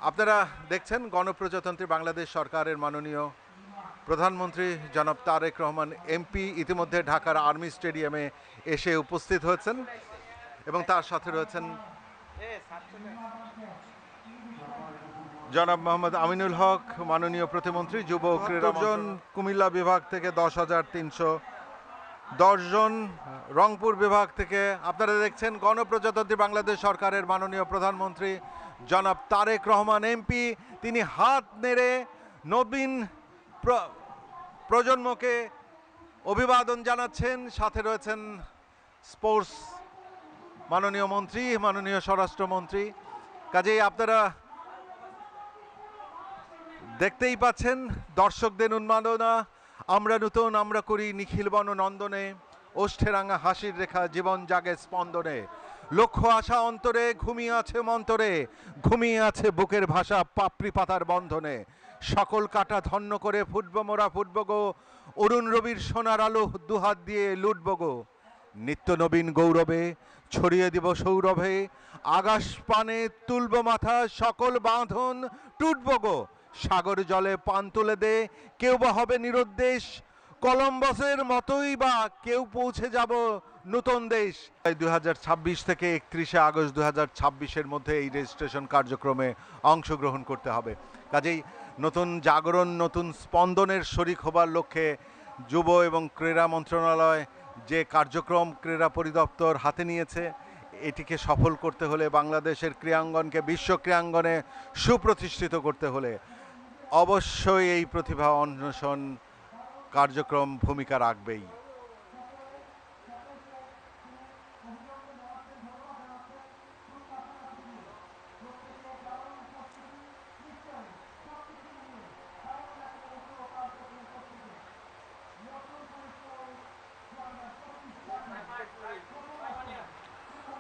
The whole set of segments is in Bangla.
আপনারা দেখছেন গণপ্রজাতন্ত্রী বাংলাদেশ সরকারের মাননীয় প্রধানমন্ত্রী জনাব তারেক রহমান এমপি ইতিমধ্যে ঢাকার আর্মি স্টেডিয়ামে এসে উপস্থিত হয়েছেন এবং তার সাথে রয়েছেন জনাব মোহাম্মদ আমিনুল হক মাননীয় প্রতিমন্ত্রী যুব ও ক্রীড়া জন কুমিল্লা বিভাগ থেকে 10,310 জন, রংপুর বিভাগ থেকে আপনারা দেখছেন গণপ্রজাতন্ত্রী বাংলাদেশ সরকারের মাননীয় প্রধানমন্ত্রী জনাব তারেক রহমান এমপি, তিনি হাত নেড়ে নবীন প্রজন্মকে অভিবাদন জানাচ্ছেন। সাথে রয়েছেন স্পোর্টস মাননীয় মন্ত্রী, মাননীয় স্বরাষ্ট্রমন্ত্রী। কাজেই আপনারা দেখতেই পাচ্ছেন দর্শকদের উন্মাদনা। আমরা নূতন আমরা করি নিখিল বন নন্দনে, ওষ্ঠে রাঙা হাসির রেখা জীবন জাগে স্পন্দনে। লক্ষ্য আশা অন্তরে ঘুমিয়ে আছে মন্তরে, ঘুমিয়ে আছে বুকের ভাষা পাপড়ি পাতার বন্ধনে। সকল কাটা ধন্য করে ফুটব মোরা ফুটব গো, অরুণ রবির সোনার আলো দুহাত দিয়ে লুটব গো। নিত্য নবীন গৌরবে ছড়িয়ে দিব সৌরভে, আকাশ পানে তুলব মাথা সকল বাঁধন টুটব গো। সাগর জলে পান তুলে দে কেউ বা হবে নিরুদ্দেশ, কলম্বাসের মতোই বা কেউ পৌঁছে যাব নতুন দেশ। 2026 থেকে 31শে আগস্ট 2026-এর মধ্যে এই রেজিস্ট্রেশন কার্যক্রমে অংশগ্রহণ করতে হবে। কাজেই নতুন জাগরণ, নতুন স্পন্দনের শরিক হবার লক্ষ্যে যুব এবং ক্রীড়া মন্ত্রণালয় যে কার্যক্রম ক্রীড়া পরিদপ্তর হাতে নিয়েছে, এটিকে সফল করতে হলে, বাংলাদেশের ক্রীড়াঙ্গনকে বিশ্ব ক্রীড়াঙ্গনে সুপ্রতিষ্ঠিত করতে হলে অবশ্যই এই প্রতিভা অন্বেষণ কার্যক্রম ভূমিকা রাখবেই।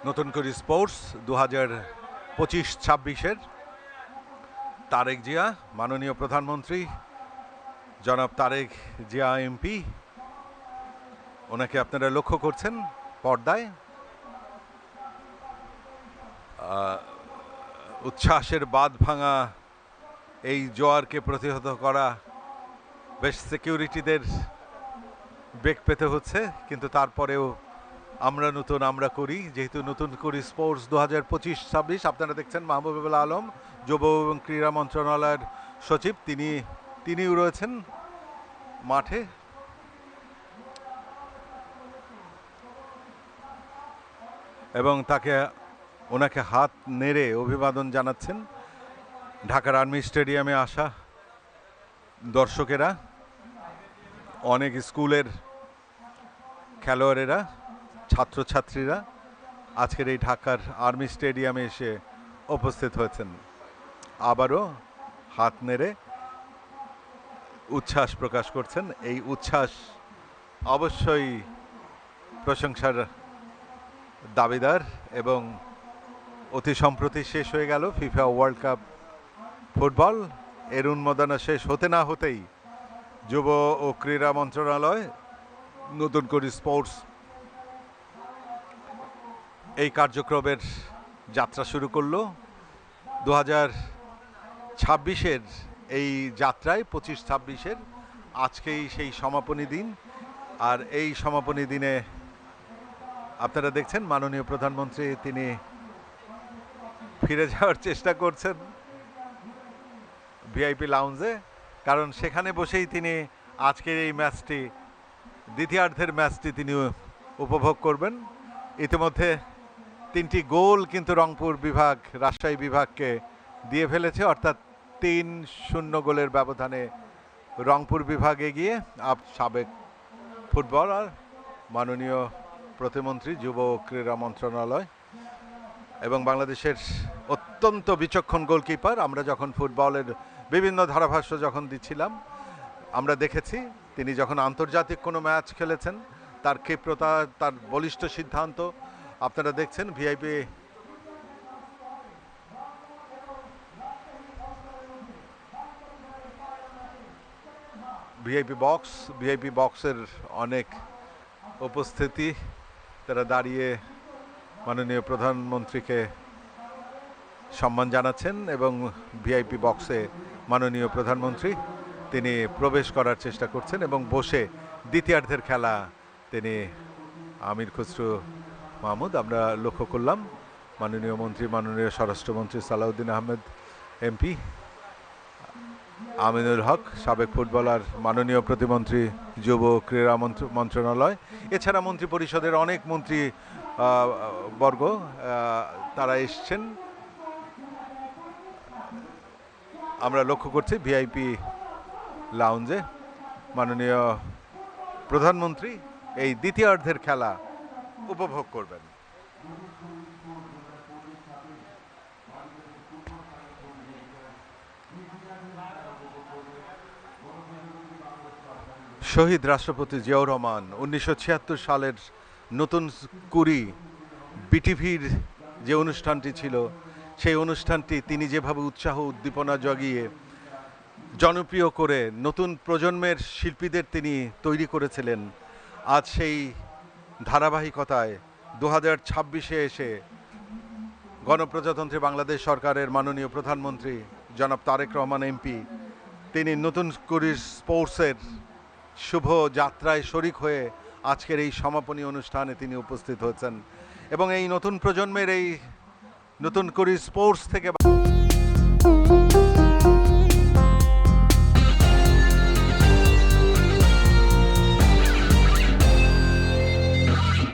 নতুন করে স্পোর্টস 2025-26-এর তারেক জিয়া, মাননীয় প্রধানমন্ত্রী জনাব তারেক জিয়া এমপি, ওনাকে আপনারা লক্ষ্য করছেন পর্দায়। উচ্ছ্বাসের বাঁধ ভাঙা এই জোয়ারকে প্রতিহত করা বেশ সিকিউরিটিদের বেগ পেতে হচ্ছে, কিন্তু তারপরেও আমরা নতুন আমরা করি, যেহেতু নতুন করি স্পোর্টস 2025-26। আপনারা দেখছেন মাহবুবুল আলম যুব এবং ক্রীড়া মন্ত্রণালয়ের সচিব, তিনিও রয়েছেন মাঠে। এবং ওনাকে হাত নেড়ে অভিবাদন জানাচ্ছেন ঢাকার আর্মি স্টেডিয়ামে আসা দর্শকেরা, অনেক স্কুলের খেলোয়াড়েরা, ছাত্রছাত্রীরা আজকের এই ঢাকার আর্মি স্টেডিয়ামে এসে উপস্থিত হয়েছেন। আবারও হাত নেড়ে উচ্ছ্বাস প্রকাশ করছেন। এই উচ্ছ্বাস অবশ্যই প্রশংসার দাবিদার এবং অতি সম্প্রতি শেষ হয়ে গেল ফিফা ওয়ার্ল্ড কাপ ফুটবল। এর উন্মাদনা শেষ হতে না হতেই যুব ও ক্রীড়া মন্ত্রণালয় নতুন করে স্পোর্টস এই কার্যক্রমের যাত্রা শুরু করল। 2026-এর এই যাত্রায় 25-26-এর আজকেই সেই সমাপনী দিন। আর এই সমাপনী দিনে আপনারা দেখছেন মাননীয় প্রধানমন্ত্রী তিনি ফিরে যাওয়ার চেষ্টা করছেন ভিআইপি লাউঞ্জে, কারণ সেখানে বসেই তিনি আজকের এই ম্যাচটি, দ্বিতীয়ার্ধের ম্যাচটি তিনি উপভোগ করবেন। ইতিমধ্যে 3টি গোল কিন্তু রংপুর বিভাগ রাজশাহী বিভাগকে দিয়ে ফেলেছে, অর্থাৎ 3-0 গোলের ব্যবধানে রংপুর বিভাগ এগিয়ে। সাবেক ফুটবলার মাননীয় প্রতিমন্ত্রী যুব ও ক্রীড়া মন্ত্রণালয় এবং বাংলাদেশের অত্যন্ত বিচক্ষণ গোলকিপার। আমরা যখন ফুটবলের বিভিন্ন ধারাভাষ্য যখন দিচ্ছিলাম, আমরা দেখেছি তিনি যখন আন্তর্জাতিক কোনো ম্যাচ খেলেছেন তার ক্ষিপ্রতা, তার বলিষ্ঠ সিদ্ধান্ত। আপনারা দেখছেন ভিআইপি বক্সের অনেক উপস্থিতি, তারা দাঁড়িয়ে মাননীয় প্রধানমন্ত্রীকে সম্মান জানাচ্ছেন এবং ভিআইপি বক্সে মাননীয় প্রধানমন্ত্রী তিনি প্রবেশ করার চেষ্টা করছেন এবং বসে দ্বিতীয়ার্ধের খেলা তিনি আমির খসরু মাহমুদ আমরা লক্ষ্য করলাম। মাননীয় মন্ত্রী মাননীয় স্বরাষ্ট্রমন্ত্রী সালাউদ্দিন আহমেদ এমপি, আমিনুল হক সাবেক ফুটবলার, মাননীয় প্রতিমন্ত্রী যুব ক্রীড়া মন্ত্রণালয়, এছাড়া মন্ত্রী পরিষদের অনেক মন্ত্রী বর্গ তারা এসছেন। আমরা লক্ষ্য করছি ভিআইপি লাউঞ্জে মাননীয় প্রধানমন্ত্রী এই দ্বিতীয়ার্ধের খেলা উপভোগ করবেন। শহীদ রাষ্ট্রপতি জিয়াউর রহমান 1976 সালের নতুন কুড়ি বিটিভির যে অনুষ্ঠানটি ছিল সেই অনুষ্ঠানটি তিনি যেভাবে উৎসাহ উদ্দীপনা জাগিয়ে জনপ্রিয় করে নতুন প্রজন্মের শিল্পীদের তিনি তৈরি করেছিলেন, আজ সেই ধারাবাহিকতায় 2026-এ এসে গণপ্রজাতন্ত্রী বাংলাদেশ সরকারের মাননীয় প্রধানমন্ত্রী জনাব তারেক রহমান এমপি তিনি নতুন কুড়ির স্পোর্টসের শুভ যাত্রায় শরিক হয়ে আজকের এই সমাপনী অনুষ্ঠানে তিনি উপস্থিত হয়েছেন এবং এই নতুন প্রজন্মের এই নতুন কুড়ির স্পোর্টস থেকে